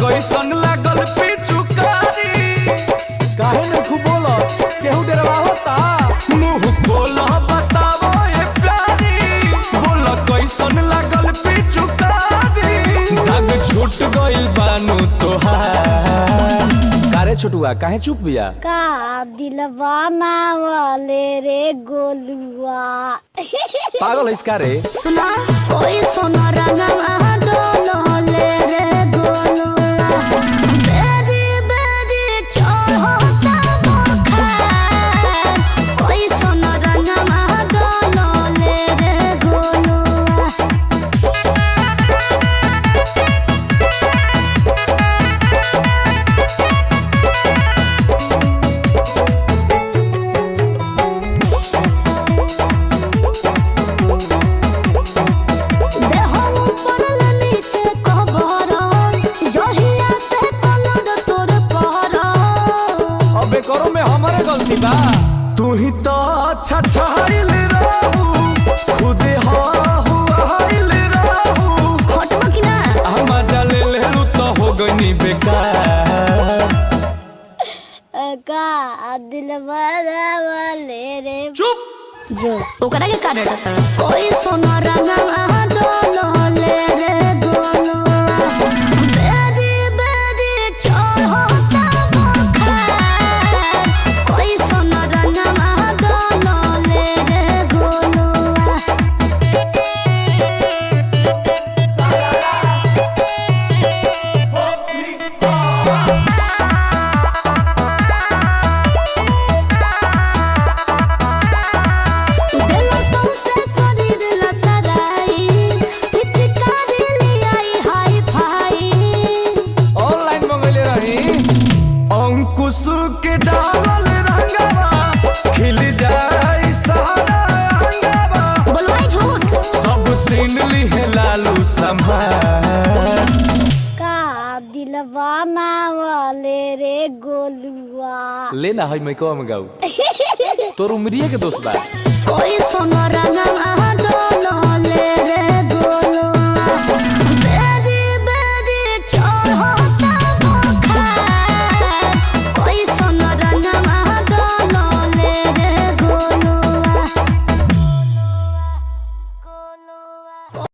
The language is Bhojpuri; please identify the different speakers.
Speaker 1: कैसन लागल पिचुकारी काहे न खूब बोल केहू डरवा होता मुंह खोल बतावो ए प्यारी बोल कैसन लागल पिचुकारी दाग छूट गइल बानू तोहार कारे छोटुआ काहे चुप बिया
Speaker 2: का दिलवा नावले रे गोलुआ
Speaker 1: पागल है इसका रे
Speaker 2: सुना कोई सोना रंगवा डोले रे गोलुआ बेरी बेरी चढ़ता बखार कोई सोना रंगवा डोले रे गोलुआ
Speaker 1: करो में हमारे गलती बा तू ही तो अच्छा छाइल रहू खुद हाइल रहू
Speaker 2: खोटवा की ना
Speaker 1: हम मजा ले लेलू तो हो गनी बेकार
Speaker 2: का दिलवा वाले रे
Speaker 1: चुप
Speaker 2: जो ओकरा के काट देता कोई सोना रंगवा डोले रे गोलुआ बेरी बेरी चढ़ता बखार कोई सोना रंगवा डोले रे गोलुआ
Speaker 1: अंकुश के डालल रंगवा खिल जाई सारा अंगवा
Speaker 2: बोलवाई झूठ
Speaker 1: सब सीन लिहे लालू संभाल
Speaker 2: का दिलवा नावले रे गोलुआ
Speaker 1: लेना है मैं कम गाऊ तोर उमरिए के दोस्त बा
Speaker 2: कोई सोना रंगवा